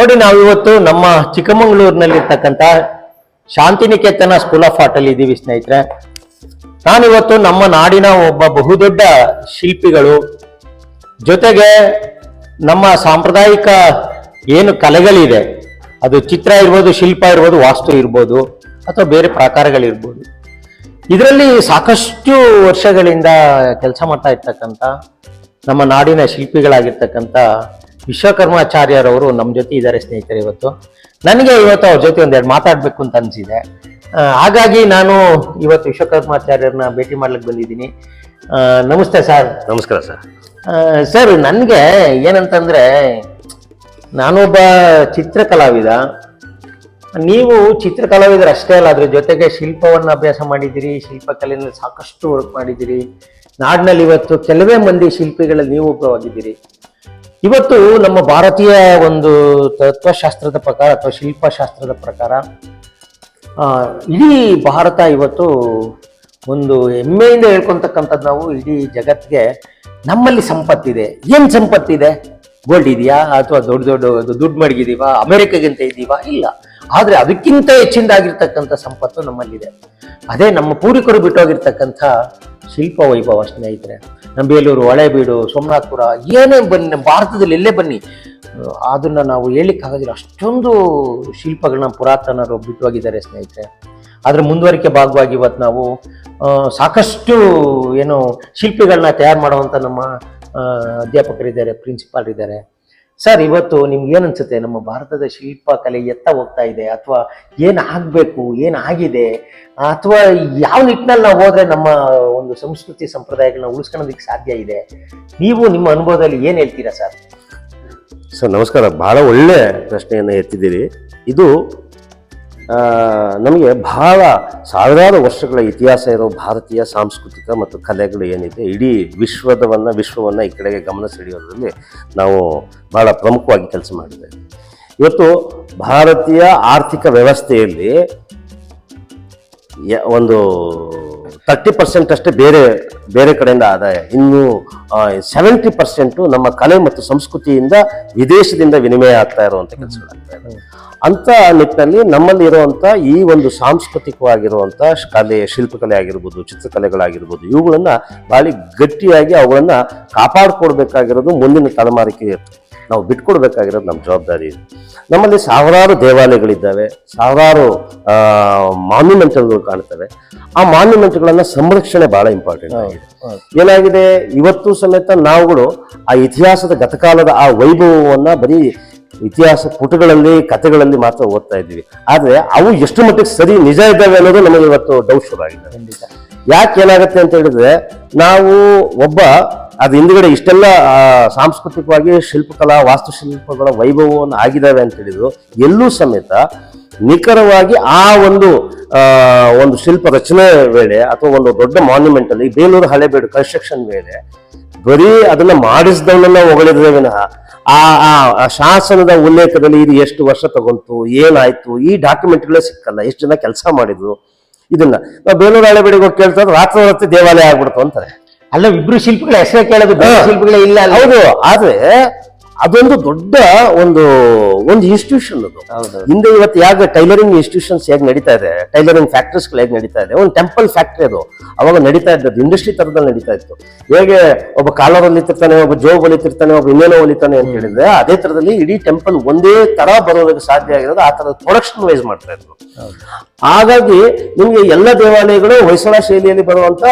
ನೋಡಿ, ನಾವಿವತ್ತು ನಮ್ಮ ಚಿಕ್ಕಮಗಳೂರಿನಲ್ಲಿರ್ತಕ್ಕಂಥ ಶಾಂತಿನಿಕೇತನ ಸ್ಕೂಲ್ ಆಫ್ ಆರ್ಟ್ ಅಲ್ಲಿ ಇದ್ದೀವಿ ಸ್ನೇಹಿತರೆ. ನಾನಿವತ್ತು ನಮ್ಮ ನಾಡಿನ ಒಬ್ಬ ಬಹುದೊಡ್ಡ ಶಿಲ್ಪಿಗಳು ಜೊತೆಗೆ ನಮ್ಮ ಸಾಂಪ್ರದಾಯಿಕ ಏನು ಕಲೆಗಳಿದೆ, ಅದು ಚಿತ್ರ ಇರ್ಬೋದು, ಶಿಲ್ಪ ಇರ್ಬೋದು, ವಾಸ್ತು ಇರ್ಬೋದು, ಅಥವಾ ಬೇರೆ ಪ್ರಕಾರಗಳಿರ್ಬೋದು, ಇದರಲ್ಲಿ ಸಾಕಷ್ಟು ವರ್ಷಗಳಿಂದ ಕೆಲಸ ಮಾಡ್ತಾ ಇರ್ತಕ್ಕಂಥ ನಮ್ಮ ನಾಡಿನ ಶಿಲ್ಪಿಗಳಾಗಿರ್ತಕ್ಕಂಥ ವಿಶ್ವಕರ್ಮಾಚಾರ್ಯರವರು ನಮ್ಮ ಜೊತೆ ಇದ್ದಾರೆ ಸ್ನೇಹಿತರೆ. ನನಗೆ ಇವತ್ತು ಅವ್ರ ಜೊತೆ ಒಂದೆರಡು ಮಾತಾಡಬೇಕು ಅಂತ ಅನಿಸಿದೆ. ಹಾಗಾಗಿ ನಾನು ಇವತ್ತು ವಿಶ್ವಕರ್ಮಾಚಾರ್ಯರನ್ನ ಭೇಟಿ ಮಾಡ್ಲಿಕ್ಕೆ ಬಂದಿದ್ದೀನಿ. ನಮಸ್ತೆ ಸರ್. ನಮಸ್ಕಾರ ಸರ್. ಸರ್, ನನಗೆ ಏನಂತಂದ್ರೆ, ನಾನೊಬ್ಬ ಚಿತ್ರಕಲಾವಿದ. ನೀವು ಚಿತ್ರಕಲಾವಿದರು ಅಷ್ಟೇ ಅಲ್ಲ, ಅದ್ರ ಜೊತೆಗೆ ಶಿಲ್ಪವನ್ನು ಅಭ್ಯಾಸ ಮಾಡಿದ್ದೀರಿ, ಶಿಲ್ಪಕಲೆಯಲ್ಲಿ ಸಾಕಷ್ಟು ವರ್ಕ್ ಮಾಡಿದ್ದೀರಿ. ನಾಡಿನಲ್ಲಿ ಇವತ್ತು ಕೆಲವೇ ಮಂದಿ ಶಿಲ್ಪಿಗಳಲ್ಲಿ ನೀವು ಒಬ್ಬವಾಗಿದ್ದೀರಿ. ಇವತ್ತು ನಮ್ಮ ಭಾರತೀಯ ಒಂದು ತತ್ವಶಾಸ್ತ್ರದ ಪ್ರಕಾರ ಅಥವಾ ಶಿಲ್ಪಶಾಸ್ತ್ರದ ಪ್ರಕಾರ ಇಡೀ ಭಾರತ ಇವತ್ತು ಒಂದು ಹೆಮ್ಮೆಯಿಂದ ಹೇಳ್ಕೊತಕ್ಕಂಥದ್ದು ನಾವು ಇಡೀ ಜಗತ್ತಿಗೆ. ನಮ್ಮಲ್ಲಿ ಸಂಪತ್ತಿದೆ. ಏನು ಸಂಪತ್ತಿದೆ? ಗೋಲ್ಡ್ ಇದೆಯಾ, ಅಥವಾ ದೊಡ್ಡ ದೊಡ್ಡ ದುಡ್ಡು ಮಡಗಿದೀವಾ, ಅಮೆರಿಕಗಿಂತ ಇದ್ದೀವಾ? ಇಲ್ಲ. ಆದರೆ ಅದಕ್ಕಿಂತ ಹೆಚ್ಚಿನದಾಗಿರ್ತಕ್ಕಂಥ ಸಂಪತ್ತು ನಮ್ಮಲ್ಲಿದೆ. ಅದೇ ನಮ್ಮ ಪೂರ್ವಿಕರು ಬಿಟ್ಟೋಗಿರ್ತಕ್ಕಂಥ ಶಿಲ್ಪ ವೈಭವ ಸ್ನೇಹಿತರೆ. ನಮ್ಮ ಬೇಲೂರು, ಹಳೇಬೀಡು, ಸೋಮನಾಥಪುರ, ಏನೇ ಬನ್ನಿ, ನಮ್ಮ ಭಾರತದಲ್ಲಿ ಎಲ್ಲೇ ಬನ್ನಿ, ಅದನ್ನ ನಾವು ಹೇಳಿಕ್ಕಾಗೋದಿಲ್ಲ. ಅಷ್ಟೊಂದು ಶಿಲ್ಪಗಳನ್ನ ಪುರಾತನರು ಬಿಟ್ಟೋಗಿದ್ದಾರೆ ಸ್ನೇಹಿತರೆ. ಅದರ ಮುಂದುವರಿಕೆ ಭಾಗವಾಗಿ ಇವತ್ತು ನಾವು ಸಾಕಷ್ಟು ಏನು ಶಿಲ್ಪಿಗಳನ್ನ ತಯಾರು ಮಾಡುವಂಥ ನಮ್ಮ ಅಧ್ಯಾಪಕರಿದ್ದಾರೆ, ಪ್ರಿನ್ಸಿಪಾಲ್ ಇದ್ದಾರೆ. ಸರ್, ಇವತ್ತು ನಿಮ್ಗೆ ಏನು ಅನ್ಸುತ್ತೆ, ನಮ್ಮ ಭಾರತದ ಶಿಲ್ಪಕಲೆ ಎತ್ತ ಹೋಗ್ತಾ ಇದೆ, ಅಥವಾ ಏನಾಗಬೇಕು, ಏನಾಗಿದೆ, ಅಥವಾ ಯಾವ ನಿಟ್ಟಿನಲ್ಲಿ ನಾವು ಹೋದ್ರೆ ನಮ್ಮ ಒಂದು ಸಂಸ್ಕೃತಿ ಸಂಪ್ರದಾಯಗಳನ್ನ ಉಳಿಸ್ಕೊಳ್ಳೋದಕ್ಕೆ ಸಾಧ್ಯ ಇದೆ? ನೀವು ನಿಮ್ಮ ಅನುಭವದಲ್ಲಿ ಏನು ಹೇಳ್ತೀರಾ ಸರ್? ಸರ್ ನಮಸ್ಕಾರ. ಬಹಳ ಒಳ್ಳೆ ಪ್ರಶ್ನೆಯನ್ನು ಎತ್ತಿದ್ದೀರಿ. ಇದು ನಮಗೆ ಬಹಳ ಸಾವಿರಾರು ವರ್ಷಗಳ ಇತಿಹಾಸ ಇರೋ ಭಾರತೀಯ ಸಾಂಸ್ಕೃತಿಕ ಮತ್ತು ಕಲೆಗಳು ಏನಿದೆ, ಇಡೀ ವಿಶ್ವವನ್ನು ಈ ಕಡೆಗೆ ಗಮನ ಸೆಳೆಯೋದ್ರಲ್ಲಿ ನಾವು ಬಹಳ ಪ್ರಮುಖವಾಗಿ ಕೆಲಸ ಮಾಡಿದ್ದೇವೆ. ಇವತ್ತು ಭಾರತೀಯ ಆರ್ಥಿಕ ವ್ಯವಸ್ಥೆಯಲ್ಲಿ ಒಂದು 30% ಅಷ್ಟೇ ಬೇರೆ ಕಡೆಯಿಂದ ಆದಾಯ, ಇನ್ನು 70% ನಮ್ಮ ಕಲೆ ಮತ್ತು ಸಂಸ್ಕೃತಿಯಿಂದ ವಿದೇಶದಿಂದ ವಿನಿಮಯ ಆಗ್ತಾ ಇರುವಂಥ ಕೆಲಸಗಳಾಗ್ತಾ ಇದೆ. ಅಂತ ನಿಟ್ಟಿನಲ್ಲಿ ನಮ್ಮಲ್ಲಿ ಇರುವಂಥ ಈ ಒಂದು ಸಾಂಸ್ಕೃತಿಕವಾಗಿರುವಂಥ ಕಲೆ, ಶಿಲ್ಪಕಲೆ ಆಗಿರ್ಬೋದು, ಚಿತ್ರಕಲೆಗಳಾಗಿರ್ಬೋದು, ಇವುಗಳನ್ನ ಭಾಳ ಗಟ್ಟಿಯಾಗಿ ಅವುಗಳನ್ನ ಕಾಪಾಡಿಕೊಡ್ಬೇಕಾಗಿರೋದು ಮುಂದಿನ ತಲೆಮಾರಿಗೆ ನಾವು ಬಿಟ್ಕೊಡ್ಬೇಕಾಗಿರೋದು ನಮ್ಮ ಜವಾಬ್ದಾರಿ ಇದೆ. ನಮ್ಮಲ್ಲಿ ಸಾವಿರಾರು ದೇವಾಲಯಗಳಿದ್ದಾವೆ, ಸಾವಿರಾರು ಮಾನ್ಯುಮೆಂಟ್ಗಳು ಕಾಣ್ತವೆ. ಆ ಮಾನ್ಯುಮೆಂಟ್ಗಳನ್ನ ಸಂರಕ್ಷಣೆ ಬಹಳ ಇಂಪಾರ್ಟೆಂಟ್ ಆಗಿದೆ. ಏನಾಗಿದೆ, ಇವತ್ತು ಸಮೇತ ನಾವುಗಳು ಆ ಇತಿಹಾಸದ ಗತಕಾಲದ ಆ ವೈಭವವನ್ನ ಬರೀ ಇತಿಹಾಸ ಪುಟಗಳಲ್ಲಿ, ಕಥೆಗಳಲ್ಲಿ ಮಾತ್ರ ಓದ್ತಾ ಇದ್ದೀವಿ. ಆದ್ರೆ ಅವು ಎಷ್ಟು ಮಟ್ಟಿಗೆ ಸರಿ ನಿಜ ಇದ್ದಾವೆ ಅನ್ನೋದು ನಮಗೆ ಇವತ್ತು ಡೌಟ್ ಶುರು ಆಗಿದೆ. ಯಾಕೆ ಏನಾಗುತ್ತೆ ಅಂತ ಹೇಳಿದ್ರೆ, ನಾವು ಅದು ಹಿಂದ್ಗಡೆ ಇಷ್ಟೆಲ್ಲ ಸಾಂಸ್ಕೃತಿಕವಾಗಿ ಶಿಲ್ಪಕಲಾ, ವಾಸ್ತುಶಿಲ್ಪಗಳ ವೈಭವವನ್ನು ಆಗಿದ್ದಾವೆ ಅಂತ ಹೇಳಿದ್ರು, ಎಲ್ಲೂ ಸಮೇತ ನಿಖರವಾಗಿ ಆ ಒಂದು ಶಿಲ್ಪ ರಚನೆ ವೇಳೆ ಅಥವಾ ಒಂದು ದೊಡ್ಡ ಮಾನ್ಯುಮೆಂಟ್ ಅಲ್ಲಿ ಬೇಲೂರು ಹಳೇಬೀಡು ಕನ್ಸ್ಟ್ರಕ್ಷನ್ ವೇಳೆ ಬರೀ ಅದನ್ನ ಮಾಡಿಸಿದವನ್ನ ಹೊಗಳಿದ್ರೆ ವಿನಃ ಆ ಶಾಸನದ ಉಲ್ಲೇಖದಲ್ಲಿ ಇದು ಎಷ್ಟು ವರ್ಷ ತಗೊಂತು, ಏನಾಯ್ತು, ಈ ಡಾಕ್ಯುಮೆಂಟ್ಗಳೇ ಸಿಕ್ಕಲ್ಲ. ಎಷ್ಟು ಜನ ಕೆಲಸ ಮಾಡಿದ್ರು. ಇದನ್ನ ನಾವು ಬೇಲೂರು ಹಳೇಬೀಡಿಗೆ ಹೋಗಿ ಕೇಳ್ತಾ ರಾತ್ರಿ ದೇವಾಲಯ ಆಗ್ಬಿಡ್ತು ಅಂತಾರೆ. ಅಲ್ಲ, ಇಬ್ರು ಶಿಲ್ಪಿಗಳ ಹೆಸರೇ ಕೇಳೋದು, ಶಿಲ್ಪಿಗಳೇ ಇಲ್ಲ. ಹೌದು. ಆದ್ರೆ ಅದೊಂದು ದೊಡ್ಡ ಒಂದು ಇನ್ಸ್ಟಿಟ್ಯೂಷನ್ ಅದು. ಹಿಂದೆ ಇವತ್ತು ಯಾಕೆ ಟೈಲರಿಂಗ್ ಇನ್ಸ್ಟಿಟ್ಯೂಷನ್ಸ್ ಹೇಗೆ ನಡೀತಾ ಇದೆ, ಟೈಲರಿಂಗ್ ಫ್ಯಾಕ್ಟ್ರೀಸ್ಗಳು ಹೇಗೆ ನಡೀತಾ ಇದೆ, ಒಂದು ಟೆಂಪಲ್ ಫ್ಯಾಕ್ಟ್ರಿ ಅದು ಅವಾಗ ನಡೀತಾ ಇದ್ದದ್ದು, ಇಂಡಸ್ಟ್ರಿ ತರದಲ್ಲಿ ನಡೀತಾ ಇತ್ತು. ಹೇಗೆ ಒಬ್ಬ ಕಾಲರ್ ಹೊಲಿತಿರ್ತಾನೆ, ಒಬ್ಬ ಜೋಬ್ ಹೊಲಿತಿರ್ತಾನೆ, ಒಬ್ಬ ಇನ್ನೇನೋ ಹೊಲಿತಾನೆ ಅಂತ ಹೇಳಿದ್ರೆ, ಅದೇ ತರದಲ್ಲಿ ಇಡೀ ಟೆಂಪಲ್ ಒಂದೇ ತರ ಬರೋದಕ್ಕೆ ಸಾಧ್ಯ ಆಗಿರೋದು ಆ ತರದ ಪ್ರೊಡಕ್ಷನ್ ವೈಸ್ ಮಾಡ್ತಾ ಇದ್ರು. ಹಾಗಾಗಿ ನಿಮ್ಗೆ ಎಲ್ಲ ದೇವಾಲಯಗಳು ಹೊಯ್ಸಳ ಶೈಲಿಯಲ್ಲಿ ಬರುವಂತ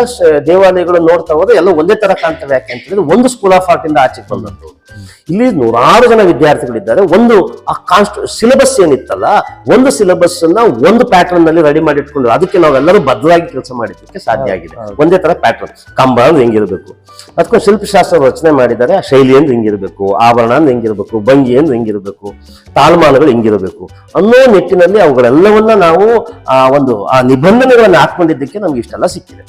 ದೇವಾಲಯಗಳು ನೋಡ್ತಾ ಹೋದ್ರೆ ಎಲ್ಲ ಒಂದೇ ತರ ಕಾಣ್ತವೆ. ಯಾಕೆ ಅಂತ ಹೇಳಿದ್ರೆ, ಒಂದು ಸ್ಕೂಲ್ ಆಫ್ ಆರ್ಟ್ ಇಂದ ಆಚೆಗೆ ಬಂದದ್ದು. ಇಲ್ಲಿ ನೂರಾರು ಜನ ವಿದ್ಯಾರ್ಥಿಗಳಿದ್ದಾರೆ. ಒಂದು ಆ ಸಿಲೆಬಸ್ ಏನಿತ್ತಲ್ಲ, ಒಂದು ಸಿಲೆಬಸ್ ಅನ್ನ ಒಂದು ಪ್ಯಾಟರ್ನ್ ನಲ್ಲಿ ರೆಡಿ ಮಾಡಿ ಇಟ್ಕೊಂಡು ಅದಕ್ಕೆ ನಾವೆಲ್ಲರೂ ಬದ್ಧವಾಗಿ ಕೆಲಸ ಮಾಡಿದ್ದಕ್ಕೆ ಸಾಧ್ಯ ಆಗಿದೆ. ಒಂದೇ ತರ ಪ್ಯಾಟರ್ನ್, ಕಂಬ ಅಂದ್ರೆ ಹೆಂಗಿರ್ಬೇಕು, ಅದಕ್ಕೊಂದು ಶಿಲ್ಪಶಾಸ್ತ್ರ ರಚನೆ ಮಾಡಿದ್ದಾರೆ. ಆ ಶೈಲಿ ಅಂದ್ರೆ ಹಿಂಗಿರ್ಬೇಕು, ಆಭರಣ ಅಂದ್ರೆ ಹೆಂಗಿರ್ಬೇಕು, ಭಂಗಿ ಅಂದ್ರೆ ಹೆಂಗಿರ್ಬೇಕು, ತಾಳ್ಮಾನಗಳು ಹಿಂಗಿರ್ಬೇಕು ಅನ್ನೋ ನಿಟ್ಟಿನಲ್ಲಿ ಅವುಗಳೆಲ್ಲವನ್ನ ನಾವು ಆ ನಿಬಂಧನೆಗಳನ್ನ ಹಾಕೊಂಡಿದ್ದಕ್ಕೆ ನಮ್ಗೆ ಇಷ್ಟೆಲ್ಲ ಸಿಕ್ಕಿದೆ.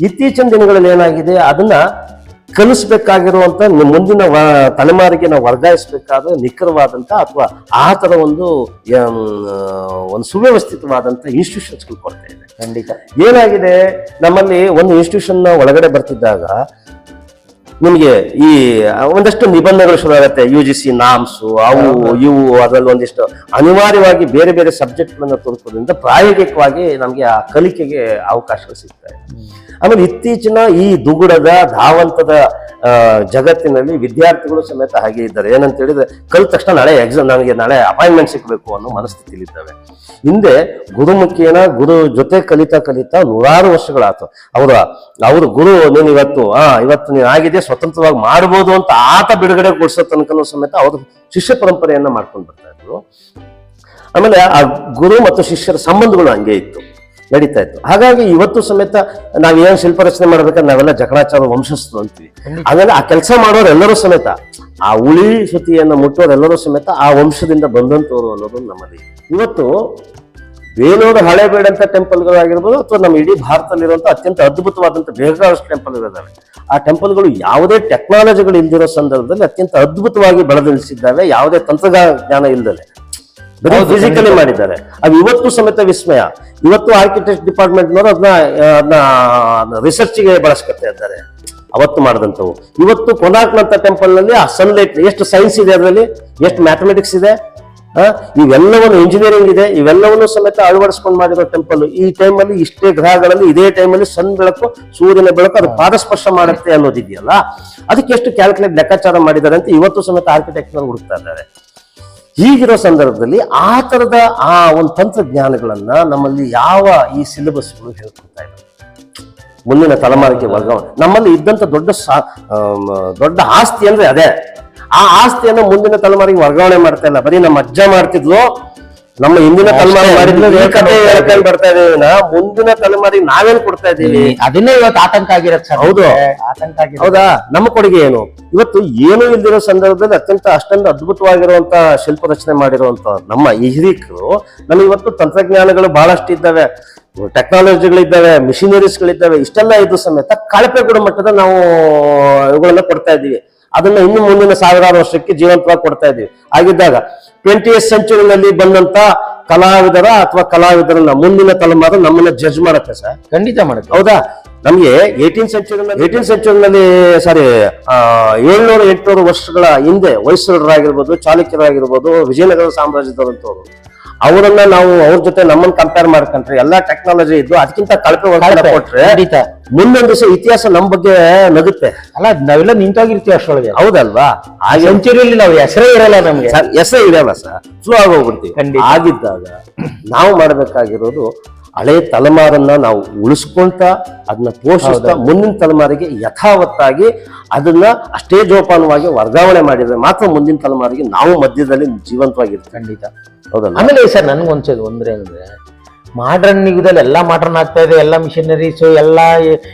ಇತ್ತೀಚಿನ ದಿನಗಳಲ್ಲಿ ಏನಾಗಿದೆ, ಅದನ್ನ ಕಲಿಸ್ಬೇಕಾಗಿರುವಂತ ಮುಂದಿನ ತಲೆಮಾರಿಗೆ ನಾವು ವರ್ಗಾಯಿಸಬೇಕಾದ ನಿಖರವಾದಂತ ಅಥವಾ ಆ ತರ ಒಂದು ಸುವ್ಯವಸ್ಥಿತವಾದಂತ ಇನ್ಸ್ಟಿಟ್ಯೂಷನ್ಸ್ಗಳು ಕೊಡ್ತಾ ಇದೆ. ಖಂಡಿತ. ಏನಾಗಿದೆ, ನಮ್ಮಲ್ಲಿ ಒಂದು ಇನ್ಸ್ಟಿಟ್ಯೂಷನ್ ಒಳಗಡೆ ಬರ್ತಿದ್ದಾಗ ನಿಮಗೆ ಈ ಒಂದಷ್ಟು ನಿಬಂಧನೆಗಳು ಶುರು ಆಗುತ್ತೆ, UGC ನಾಮ್ಸ್ ಅವು ಇವು, ಅದರಲ್ಲಿ ಒಂದಿಷ್ಟು ಅನಿವಾರ್ಯವಾಗಿ ಬೇರೆ ಬೇರೆ ಸಬ್ಜೆಕ್ಟ್ಗಳನ್ನ ತೋರಿಸೋದ್ರಿಂದ ಪ್ರಾಯೋಗಿಕವಾಗಿ ನಮಗೆ ಆ ಕಲಿಕೆಗೆ ಅವಕಾಶಗಳು ಸಿಗ್ತವೆ. ಆಮೇಲೆ ಇತ್ತೀಚಿನ ಈ ದುಗುಡದ ಧಾವಂತದ ಜಗತ್ತಿನಲ್ಲಿ ವಿದ್ಯಾರ್ಥಿಗಳು ಸಮೇತ ಹಾಗೆ ಇದ್ದಾರೆ. ಏನಂತ ಹೇಳಿದ್ರೆ ಕಲಿತ ತಕ್ಷಣ ನಾಳೆ ಎಕ್ಸಾಮ್, ನನಗೆ ನಾಳೆ ಅಪಾಯಿಂಟ್ಮೆಂಟ್ ಸಿಗಬೇಕು ಅನ್ನೋ ಮನಸ್ಥಿತಿಲಿದ್ದಾವೆ. ಹಿಂದೆ ಗುರುಮುಖೇನ ಗುರು ಜೊತೆ ಕಲಿತಾ ನೂರಾರು ವರ್ಷಗಳಾಯ್ತು. ಅವರು ಗುರು ನೀನು ಇವತ್ತು ನೀನು ಆಗಿದೆ ಸ್ವತಂತ್ರವಾಗಿ ಮಾಡ್ಬೋದು ಅಂತ ಆತ ಬಿಡುಗಡೆಗೊಳಿಸೋ ತನಕನೂ ಸಮೇತ ಅವರು ಶಿಷ್ಯ ಪರಂಪರೆಯನ್ನ ಮಾಡ್ಕೊಂಡು ಬರ್ತಾ ಇದ್ರು. ಆಮೇಲೆ ಆ ಗುರು ಮತ್ತು ಶಿಷ್ಯರ ಸಂಬಂಧಗಳು ಹಂಗೆ ನಡೀತಾ ಇತ್ತು. ಹಾಗಾಗಿ ಇವತ್ತು ಸಮೇತ ನಾವೇನು ಶಿಲ್ಪ ರಚನೆ ಮಾಡ್ಬೇಕಾದ್ರೆ ನಾವೆಲ್ಲ ಜಕಣಾಚಾರ ವಂಶಸ್ಥರು ಅಂತೀವಿ. ಹಾಗಾಗಿ ಆ ಕೆಲಸ ಮಾಡೋರೆಲ್ಲರೂ ಸಮೇತ, ಆ ಉಳಿ ಶ್ರುತಿಯನ್ನು ಮುಟ್ಟೋರೆಲ್ಲರೂ ಸಮೇತ ಆ ವಂಶದಿಂದ ಬಂದಂತವರು ಅನ್ನೋದು ನಮ್ಮಲ್ಲಿ. ಇವತ್ತು ಬೇಲೂರು ಹಳೇಬೇಡಂತ ಟೆಂಪಲ್ಗಳಾಗಿರ್ಬೋದು ಅಥವಾ ನಮ್ಮ ಇಡೀ ಭಾರತದಲ್ಲಿರುವಂಥ ಅತ್ಯಂತ ಅದ್ಭುತವಾದಂಥ ಬೇಕಾದಷ್ಟು ಟೆಂಪಲ್ಗಳಿದ್ದಾವೆ. ಆ ಟೆಂಪಲ್ಗಳು ಯಾವುದೇ ಟೆಕ್ನಾಲಜಿಗಳು ಇಲ್ದಿರೋ ಸಂದರ್ಭದಲ್ಲಿ ಅತ್ಯಂತ ಅದ್ಭುತವಾಗಿ ಬೆಳೆದಿಳಿಸಿದ್ದಾವೆ, ಯಾವುದೇ ತಂತ್ರಜ್ಞಾನ ಇಲ್ದಲೆ ಬರೀ ಫಿಸಿಕಲಿ ಮಾಡಿದ್ದಾರೆ. ಅದು ಇವತ್ತು ಸಮೇತ ವಿಸ್ಮಯ. ಇವತ್ತು ಆರ್ಕಿಟೆಕ್ಟ್ ಡಿಪಾರ್ಟ್ಮೆಂಟ್ನವರು ಅದನ್ನ ರಿಸರ್ಚ್ಗೆ ಬಳಸ್ಕೊತಾ ಇದ್ದಾರೆ. ಅವತ್ತು ಮಾಡಿದಂಥವು ಇವತ್ತು ಕೊನಾರ್ಕ್ನಂತ ಟೆಂಪಲ್ ನಲ್ಲಿ ಆ ಸನ್ಲೈಟ್ ಎಷ್ಟು ಸೈನ್ಸ್ ಇದೆ, ಅದರಲ್ಲಿ ಎಷ್ಟು ಮ್ಯಾಥಮೆಟಿಕ್ಸ್ ಇದೆ, ಇವೆಲ್ಲವನ್ನು ಇಂಜಿನಿಯರಿಂಗ್ ಇದೆ, ಇವೆಲ್ಲವನ್ನು ಸಮೇತ ಅಳವಡಿಸ್ಕೊಂಡು ಮಾಡಿರೋ ಟೆಂಪಲ್. ಈ ಟೈಮಲ್ಲಿ ಇಷ್ಟೇ ಗ್ರಹಗಳಲ್ಲಿ ಇದೇ ಟೈಮಲ್ಲಿ ಸನ್ ಬೆಳಕು, ಸೂರ್ಯನ ಬೆಳಕು ಅದು ಪಾದಸ್ಪರ್ಶ ಮಾಡುತ್ತೆ ಅನ್ನೋದಿದೆಯಲ್ಲ, ಅದಕ್ಕೆ ಎಷ್ಟು ಕ್ಯಾಲ್ಕುಲೇಟ್ ಲೆಕ್ಕಾಚಾರ ಮಾಡಿದ್ದಾರೆ ಅಂತ ಇವತ್ತು ಸಮೇತ ಆರ್ಕಿಟೆಕ್ಟ್ನವರು ಹುಡುಕ್ತಾ ಇದ್ದಾರೆ. ಹೀಗಿರೋ ಸಂದರ್ಭದಲ್ಲಿ ಆ ತರದ ಆ ಒಂದು ತಂತ್ರಜ್ಞಾನಗಳನ್ನ ನಮ್ಮಲ್ಲಿ ಯಾವ ಈ ಸಿಲೆಬಸ್ಗಳು ಹೇಳ್ಕೊಡ್ತಾ ಇಲ್ಲ. ಮುಂದಿನ ತಲೆಮಾರಿಗೆ ವರ್ಗಾವಣೆ ನಮ್ಮಲ್ಲಿ ಇದ್ದಂತ ದೊಡ್ಡ ಆಸ್ತಿ ಅಂದ್ರೆ ಅದೇ. ಆ ಆಸ್ತಿಯನ್ನು ಮುಂದಿನ ತಲೆಮಾರಿಗೆ ವರ್ಗಾವಣೆ ಮಾಡ್ತಾ ಇಲ್ಲ. ಬರೀ ನಮ್ಮ ಅಜ್ಜ ಮಾಡ್ತಿದ್ಲು, ನಮ್ಮ ಹಿಂದಿನ ತಲೆಮಾರಿ ಮಾಡಿದ್ಲು, ಕಥೆ ಹೇಳ್ಕೊಂಡು ಬರ್ತಾ ಇದೀವಿ. ಮುಂದಿನ ತಲೆಮಾರಿಗೆ ನಾವೇನ್ ಕೊಡ್ತಾ ಇದೀವಿ? ಅದನ್ನೇ ಇವತ್ತು ಆತಂಕ ಆಗಿರತ್ತೆ. ಹೌದು, ಆತಂಕ ಹೌದಾ? ನಮ್ಮ ಕೊಡುಗೆ ಏನು? ಇವತ್ತು ಏನೂ ಇಲ್ದಿರೋ ಸಂದರ್ಭದಲ್ಲಿ ಅಷ್ಟೊಂದು ಅದ್ಭುತವಾಗಿರುವಂತ ಶಿಲ್ಪ ರಚನೆ ಮಾಡಿರುವಂತ ನಮ್ಮ ಈ ಹಿರಿಕರು ನಮಗೆ ಇವತ್ತು ತಂತ್ರಜ್ಞಾನಗಳು ಬಹಳಷ್ಟು ಇದ್ದಾವೆ, ಟೆಕ್ನಾಲಜಿಗಳಿದ್ದಾವೆ, ಮಿಷಿನರೀಸ್ಗಳಿದ್ದಾವೆ. ಇಷ್ಟೆಲ್ಲ ಇದ್ದು ಸಮೇತ ಕಳಪೆ ಗುಣಮಟ್ಟದ ನಾವು ಇವುಗಳನ್ನ ಕೊಡ್ತಾ ಇದ್ದೀವಿ. ಅದನ್ನ ಇನ್ನು ಮುಂದಿನ ಸಾವಿರಾರು ವರ್ಷಕ್ಕೆ ಜೀವಂತವಾಗಿ ಕೊಡ್ತಾ ಇದೀವಿ. ಆಗಿದ್ದಾಗ 20th ಸೆಂಚುರಿನಲ್ಲಿ ಬಂದಂತ ಕಲಾವಿದರ ಅಥವಾ ಕಲಾವಿದರನ್ನ ಮುಂದಿನ ತಲೆಮಾರು ನಮ್ಮನ್ನ ಜಡ್ಜ್ ಮಾಡುತ್ತೆ ಸರ್. ಖಂಡಿತ ಮಾಡುತ್ತೆ. ಹೌದಾ? ನಮ್ಗೆ 18th ಸೆಂಚುರಿನಲ್ಲಿ 700-800 ವರ್ಷಗಳ ಹಿಂದೆ ಹೊಯ್ಸಳರಾಗಿರ್ಬೋದು, ಚಾಲುಕ್ಯರಾಗಿರ್ಬೋದು, ವಿಜಯನಗರ ಸಾಮ್ರಾಜ್ಯದವರಂತವ್ರು, ಅವರನ್ನ ನಾವು ಅವ್ರ ಜೊತೆ ನಮ್ಮನ್ನ ಕಂಪೇರ್ ಮಾಡ್ಕೊಂಡ್ರೆ ಎಲ್ಲಾ ಟೆಕ್ನಾಲಜಿ ಇದ್ದು ಅದಕ್ಕಿಂತ ಕಳಪೆ ಕೊಟ್ರೆ ಮುಂದೊಂದು ದಿವಸ ಇತಿಹಾಸ ನಮ್ ಬಗ್ಗೆ ನಗುತ್ತೆ. ಅಲ್ಲ, ನಾವೆಲ್ಲ ನಿಂತೋಗಿರ್ತೀವಿ ಅಷ್ಟೊಳಗೆ. ಹೌದಲ್ವಾ? ಆ ಸೆಂಚುರಿಯಲ್ಲಿ ನಾವು ಹೆಸರೇ ಇರಲ್ಲ, ನಮ್ಗೆ ಹೆಸರೇ ಇರಲ್ಲ ಸರ್, ಫ್ಲೋ ಆಗೋಗ್ಬಿಡ್ತೀವಿ. ಆಗಿದ್ದಾಗ ನಾವು ಮಾಡ್ಬೇಕಾಗಿರೋದು ಹಳೆ ತಲೆಮಾರನ್ನ ನಾವು ಉಳಿಸ್ಕೊಂತ ಅದನ್ನ ಪೋಷಿಸ್ತಾ ಮುಂದಿನ ತಲೆಮಾರಿಗೆ ಯಥಾವತ್ತಾಗಿ ಅದನ್ನ ಅಷ್ಟೇ ಜೋಪಾನವಾಗಿ ವರ್ಗಾವಣೆ ಮಾಡಿದ್ರೆ ಮಾತ್ರ ಮುಂದಿನ ತಲೆಮಾರಿಗೆ ನಾವು ಮಧ್ಯದಲ್ಲಿ ಜೀವಂತವಾಗಿರ್ತೀವಿ. ಖಂಡಿತ. ಹೌದಲ್ಲ? ಆಮೇಲೆ ಸರ್ ನನ್ಗೊಂದ್ಸದು ಅಂದ್ರೆ ಮಾಡ್ರನ್ ಯುಗದಲ್ಲಿ ಎಲ್ಲ ಮಾಡ್ರನ್ ಆಗ್ತಾ ಇದೆ, ಎಲ್ಲ ಮಿಷನರೀಸು, ಎಲ್ಲ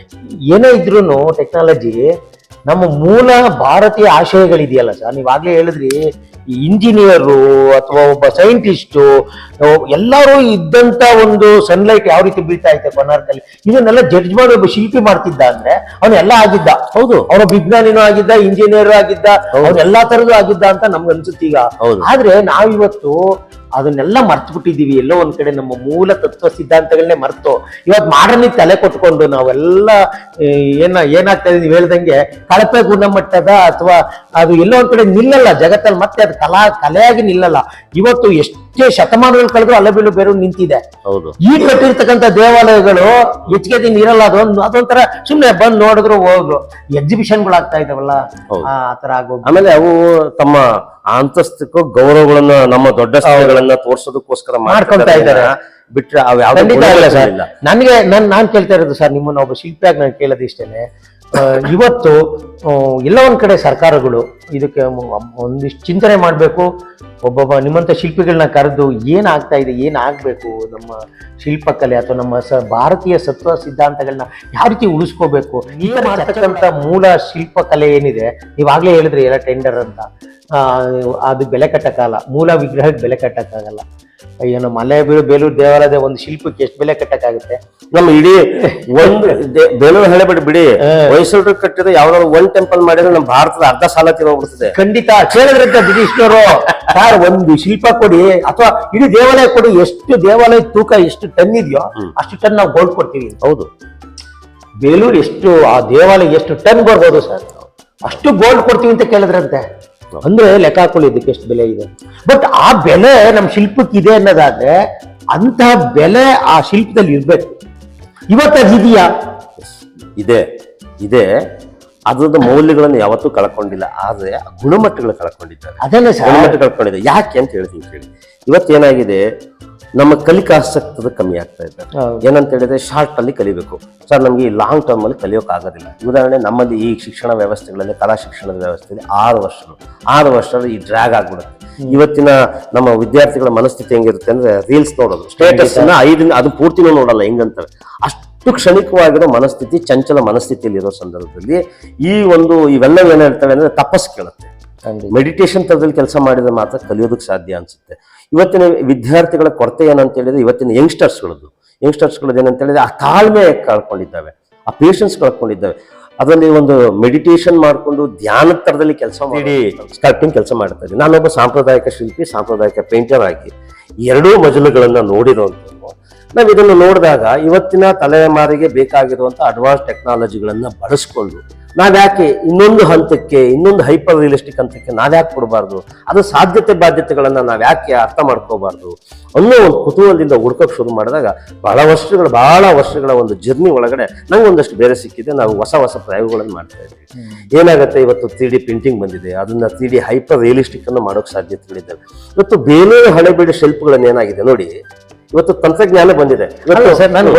ಏನೇ ಇದ್ರು ಟೆಕ್ನಾಲಜಿ, ನಮ್ಮ ಮೂಲ ಭಾರತೀಯ ಆಶಯಗಳಿದೆಯಲ್ಲ ಸರ್, ನೀವಾಗ್ಲೇ ಹೇಳಿದ್ರಿ, ಈ ಇಂಜಿನಿಯರು ಅಥವಾ ಒಬ್ಬ ಸೈಂಟಿಸ್ಟು ಎಲ್ಲರೂ ಇದ್ದಂತ ಒಂದು ಸನ್ಲೈಟ್ ಯಾವ ರೀತಿ ಬೀಳ್ತಾ ಐತೆ ಕೊನಾರ್ಕಲ್ಲಿ, ಇದನ್ನೆಲ್ಲ ಜಡ್ಜ್ ಮಾಡಿ ಒಬ್ಬ ಶಿಲ್ಪಿ ಮಾಡ್ತಿದ್ದ ಅಂದ್ರೆ ಅವನೆಲ್ಲ ಆಗಿದ್ದ. ಹೌದು, ಅವನ ವಿಜ್ಞಾನಿನೂ ಆಗಿದ್ದ, ಇಂಜಿನಿಯರ್ ಆಗಿದ್ದ, ಅವನ್ ಎಲ್ಲಾ ತರದ್ದು ಆಗಿದ್ದ ಅಂತ ನಮ್ಗೆ ಅನ್ಸುತ್ತೆ ಈಗ. ಆದ್ರೆ ನಾವಿವತ್ತು ಅದನ್ನೆಲ್ಲ ಮರ್ತು ಬಿಟ್ಟಿದೀವಿ. ಎಲ್ಲೋ ಒಂದ್ ಕಡೆ ನಮ್ಮ ಮೂಲ ತತ್ವ ಸಿದ್ಧಾಂತಗಳನ್ನೇ ಮರ್ತು ಇವತ್ತು ಮಾಡ್ರನ್ನಿಗೆ ತಲೆ ಕೊಟ್ಕೊಂಡು ನಾವೆಲ್ಲ ಏನಾಗ್ತಾ ಇದೆ ನೀವು ಹೇಳ್ದಂಗೆ ಕಳಪೆ ಗುಣಮಟ್ಟದ ಅಥವಾ ಅದು ಎಲ್ಲೋ ಒಂದ್ ಕಡೆ ನಿಲ್ಲಲ್ಲ ಜಗತ್ತಲ್ಲಿ, ಮತ್ತೆ ಅದು ಕಲೆಯಾಗಿ ನಿಲ್ಲಲ್ಲ. ಇವತ್ತು ಎಷ್ಟೇ ಶತಮಾನಗಳು ಕಳೆದ್ರು ಅಲ್ಲಬೀಳು ಬೇರೆ ನಿಂತಿದೆ. ಹೌದು, ಈ ಕಟ್ಟಿರ್ತಕ್ಕಂಥ ದೇವಾಲಯಗಳು ಹೆಚ್ಚಿಗೆ ದಿನ ಇರಲ್ಲ. ಅದೊಂಥರ ಸುಮ್ನೆ ಬಂದ್ ನೋಡಿದ್ರು ಹೋದ್ರು, ಎಕ್ಸಿಬಿಷನ್ಗಳಾಗ್ತಾ ಇದಾವಲ್ಲ, ಆ ತರ ಆಗೋದು. ಆಮೇಲೆ ಅವು ತಮ್ಮ ಅಂತಸ್ತಕ್ಕೂ ಗೌರವಗಳನ್ನ, ನಮ್ಮ ದೊಡ್ಡ ಸ್ಥಳಗಳನ್ನ ತೋರ್ಸೋದಕ್ಕೋಸ್ಕರ ಮಾಡ್ಕೊಳ್ತಾ ಇದ್ದಾರೆ ಬಿಟ್ರೆ ಅವ್ ಯಾವ್ದು. ನನಗೆ ನಾನ್ ಕೇಳ್ತಾ ಇರೋದು ಸರ್, ನಿಮ್ಮನ್ನ ಒಬ್ಬ ಶಿಲ್ಪಿಯಾಗಿ ನಾನು ಕೇಳೋದು ಇಷ್ಟೇನೆ. ಇವತ್ತು ಎಲ್ಲ ಒಂದ್ ಕಡೆ ಸರ್ಕಾರಗಳು ಇದಕ್ಕೆ ಒಂದಿಷ್ಟು ಚಿಂತನೆ ಮಾಡ್ಬೇಕು. ಒಬ್ಬೊಬ್ಬ ನಿಮ್ಮಂತ ಶಿಲ್ಪಿಗಳನ್ನ ಕರೆದು ಏನಾಗ್ತಾ ಇದೆ, ಏನಾಗ್ಬೇಕು, ನಮ್ಮ ಶಿಲ್ಪಕಲೆ ಅಥವಾ ನಮ್ಮ ಭಾರತೀಯ ಸತ್ವ ಸಿದ್ಧಾಂತಗಳನ್ನ ಯಾವ ರೀತಿ ಉಳಿಸ್ಕೋಬೇಕು, ಈಗ ಮಾಡ್ತಕ್ಕಂಥ ಮೂಲ ಶಿಲ್ಪಕಲೆ ಏನಿದೆ, ನೀವಾಗ್ಲೇ ಹೇಳಿದ್ರಿ ಎಲ್ಲ ಟೆಂಡರ್ ಅಂತ, ಅದು ಬೆಲೆ ಕಟ್ಟಕ್ಕಾಗಲ್ಲ, ಮೂಲ ವಿಗ್ರಹಕ್ಕೆ ಬೆಲೆ ಕಟ್ಟಕ್ಕಾಗಲ್ಲ. ಏನು ಮಲೆ ಬೇಲೂರು ದೇವಾಲಯದ ಒಂದು ಶಿಲ್ಪಕ್ಕೆ ಎಷ್ಟು ಬೆಲೆ ಕಟ್ಟಕ್ಕಾಗುತ್ತೆ? ನಮ್ಮ ಇಡೀ ಒಂದು ಬೇಲೂರು ಹಳೆಬೇಡಿ ಬಿಡಿ, ಹೊಯ್ಸಳರು ಕಟ್ಟಿದ್ರೆ ಯಾವ್ದಾದ್ರು ಒಂದ್ ಟೆಂಪಲ್ ಮಾಡಿದ್ರೆ ನಮ್ಮ ಭಾರತದ ಅರ್ಧ ಸಾಲ ತಿರೋಗ್ಬಿಡ್ತದೆ. ಖಂಡಿತ ಕೇಳಿದ್ರಂತ ಬ್ರಿಟಿಷ್ನವರು, ಸರ್ ಒಂದು ಶಿಲ್ಪ ಕೊಡಿ ಅಥವಾ ಇಡೀ ದೇವಾಲಯ ಕೊಡಿ, ಎಷ್ಟು ದೇವಾಲಯ ತೂಕ ಎಷ್ಟು ಟನ್ ಇದೆಯೋ ಅಷ್ಟು ಟನ್ ನಾವು ಗೋಲ್ಡ್ ಕೊಡ್ತೀವಿ. ಹೌದು, ಬೇಲೂರು ಎಷ್ಟು, ಆ ದೇವಾಲಯ ಎಷ್ಟು ಟನ್ ಬರ್ಬೋದು ಸರ್? ಅಷ್ಟು ಗೋಲ್ಡ್ ಕೊಡ್ತೀವಿ ಅಂತ ಕೇಳಿದ್ರಂತೆ. ಅಂದ್ರೆ ಲೆಕ್ಕ ಹಾಕೊಳ್ಳಿ ಇದಕ್ಕೆ ಎಷ್ಟು ಬೆಲೆ ಇದೆ. ಬಟ್ ಆ ಬೆಲೆ ನಮ್ಮ ಶಿಲ್ಪಕ್ಕೆ ಇದೆ ಅನ್ನೋದಾದ್ರೆ ಅಂತಹ ಬೆಲೆ ಆ ಶಿಲ್ಪದಲ್ಲಿ ಇರ್ಬೇಕು. ಇವತ್ತದಿದೆಯಾ? ಇದೆ ಇದೆ, ಅದ್ರದ್ದು ಮೌಲ್ಯಗಳನ್ನು ಯಾವತ್ತೂ ಕಳ್ಕೊಂಡಿಲ್ಲ, ಆದ್ರೆ ಗುಣಮಟ್ಟಗಳು ಕಳ್ಕೊಂಡಿದ್ದಾರೆ. ಅದನ್ನೇ ಸರ್, ಗುಣಮಟ್ಟ ಕಳ್ಕೊಂಡಿದೆ. ಯಾಕೆ ಅಂತ ಹೇಳ್ತೀನಿ ಕೇಳಿ. ಇವತ್ತೇನಾಗಿದೆ, ನಮ್ಮ ಕಲಿಕಾಸಕ್ತದ ಕಮ್ಮಿ ಆಗ್ತಾ ಇದೆ. ಏನಂತ ಹೇಳಿದ್ರೆ ಶಾರ್ಟ್ ಅಲ್ಲಿ ಕಲಿಬೇಕು ಸರ್, ನಮ್ಗೆ ಈ ಲಾಂಗ್ ಟರ್ಮ್ ಅಲ್ಲಿ ಕಲಿಯೋಕೆ ಆಗೋದಿಲ್ಲ. ಉದಾಹರಣೆ ನಮ್ಮಲ್ಲಿ ಈ ಶಿಕ್ಷಣ ವ್ಯವಸ್ಥೆಗಳಲ್ಲಿ, ಕಲಾ ಶಿಕ್ಷಣದ ವ್ಯವಸ್ಥೆಯಲ್ಲಿ 6 ವರ್ಷ ಈ ಡ್ರ್ಯಾಗ್ ಆಗ್ಬಿಡುತ್ತೆ. ಇವತ್ತಿನ ನಮ್ಮ ವಿದ್ಯಾರ್ಥಿಗಳ ಮನಸ್ಥಿತಿ ಹೆಂಗಿರುತ್ತೆ ಅಂದ್ರೆ, ರೀಲ್ಸ್ ನೋಡೋದು, ಸ್ಟೇಟಸ್ ಅನ್ನ 5 ದಿನ ಅದು ಪೂರ್ತಿನೂ ನೋಡಲ್ಲ, ಹೆಂಗಂತಾರೆ ಅಷ್ಟು ಕ್ಷಣಿಕವಾಗಿರೋ ಮನಸ್ಥಿತಿ, ಚಂಚಲ ಮನಸ್ಥಿತಿಯಲ್ಲಿ ಇರೋ ಸಂದರ್ಭದಲ್ಲಿ ಇವೆಲ್ಲ ಏನ್ ಹೇಳ್ತವೆ ಅಂದ್ರೆ ತಪಸ್ ಕೇಳುತ್ತೆ. ಮೆಡಿಟೇಷನ್ ತರದಲ್ಲಿ ಕೆಲಸ ಮಾಡಿದ್ರೆ ಮಾತ್ರ ಕಲಿಯೋದಕ್ಕೆ ಸಾಧ್ಯ ಅನ್ಸುತ್ತೆ. ಇವತ್ತಿನ ವಿದ್ಯಾರ್ಥಿಗಳ ಕೊರತೆ ಏನಂತ ಹೇಳಿದ್ರೆ, ಇವತ್ತಿನ ಯಂಗ್ಸ್ಟರ್ಸ್ಗಳದ್ದು ಏನಂತ ಹೇಳಿದ್ರೆ ಆ ತಾಳ್ಮೆ ಕಳ್ಕೊಂಡಿದ್ದಾವೆ, ಆ ಪೇಷನ್ಸ್ ಕಳ್ಕೊಂಡಿದ್ದಾವೆ. ಅದರಲ್ಲಿ ಒಂದು ಮೆಡಿಟೇಷನ್ ಮಾಡಿಕೊಂಡು ಧ್ಯಾನ ತರದಲ್ಲಿ ಕೆಲಸ ಮಾಡಿ ಸ್ಕಲ್ಪ್ಟಿಂಗ್ ಕೆಲಸ ಮಾಡ್ತಾ ಇದ್ದೀನಿ. ನಾನೊಬ್ಬ ಸಾಂಪ್ರದಾಯಿಕ ಶಿಲ್ಪಿ, ಸಾಂಪ್ರದಾಯಿಕ ಪೇಂಟರ್ ಆಗಿ ಎರಡೂ ಮಜಲುಗಳನ್ನ ನೋಡಿರೋಂಥದ್ದು. ನಾವು ಇದನ್ನು ನೋಡಿದಾಗ ಇವತ್ತಿನ ತಲೆಮಾರಿಗೆ ಬೇಕಾಗಿರುವಂಥ ಅಡ್ವಾನ್ಸ್ ಟೆಕ್ನಾಲಜಿಗಳನ್ನ ಬಳಸ್ಕೊಂಡು ನಾವ್ಯಾಕೆ ಇನ್ನೊಂದು ಹಂತಕ್ಕೆ, ಇನ್ನೊಂದು ಹೈಪರ್ ರಿಯಲಿಸ್ಟಿಕ್ ಹಂತಕ್ಕೆ ನಾವ್ಯಾಕೆ ಕೊಡಬಾರ್ದು, ಅದು ಸಾಧ್ಯತೆ ಬಾಧ್ಯತೆಗಳನ್ನ ನಾವ್ಯಾಕೆ ಅರ್ಥ ಮಾಡ್ಕೋಬಾರ್ದು ಅನ್ನೋ ಒಂದು ಕುತೂಹಲದಿಂದ ಹುಡ್ಕೋಕ್ ಶುರು ಮಾಡಿದಾಗ ಬಹಳ ವರ್ಷಗಳ ಒಂದು ಜರ್ನಿ ಒಳಗಡೆ ನಂಗೆ ಒಂದಷ್ಟು ಬೇರೆ ಸಿಕ್ಕಿದೆ. ನಾವು ಹೊಸ ಪ್ರಯೋಗಗಳನ್ನು ಮಾಡ್ತಾ ಇದ್ದೀವಿ. ಏನಾಗುತ್ತೆ, ಇವತ್ತು 3D ಪ್ರಿಂಟಿಂಗ್ ಬಂದಿದೆ, ಅದನ್ನ 3D ಹೈಪರ್ ರಿಯಲಿಸ್ಟಿಕ್ ಅನ್ನು ಮಾಡೋಕೆ ಸಾಧ್ಯತೆಗಳಿದ್ದಾವೆ. ಇವತ್ತು ಬೇಲೂರು ಹಳೆಬೀಡು ಶಿಲ್ಪಗಳನ್ನ ಏನಾಗಿದೆ ನೋಡಿ, ಇವತ್ತು ತಂತ್ರಜ್ಞಾನ ಬಂದಿದೆ. ಸರ್, ನಾನು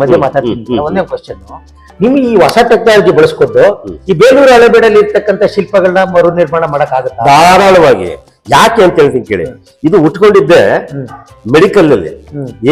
ಮಧ್ಯೆ ಮಾತಾಡ್ತೀನಿ, ಒಂದೇ ಕ್ವಶನ್. ನಿಮ್ಗೆ ಈ ಹೊಸ ಟೆಕ್ನಾಲಜಿ ಬಳಸ್ಕೊಂಡು ಈ ಬೇಲೂರು ಹಳೆಬೀಡಲ್ಲಿ ಇರ್ತಕ್ಕಂಥ ಶಿಲ್ಪಗಳನ್ನ ಮರು ನಿರ್ಮಾಣ ಮಾಡಕ್ ಆಗುತ್ತೆ ಧಾರಾಳವಾಗಿ. ಯಾಕೆ ಅಂತ ಹೇಳ್ತೀನಿ ಕೇಳಿ. ಇದು ಉಟ್ಕೊಂಡಿದ್ದೆ ಮೆಡಿಕಲ್ ಅಲ್ಲಿ.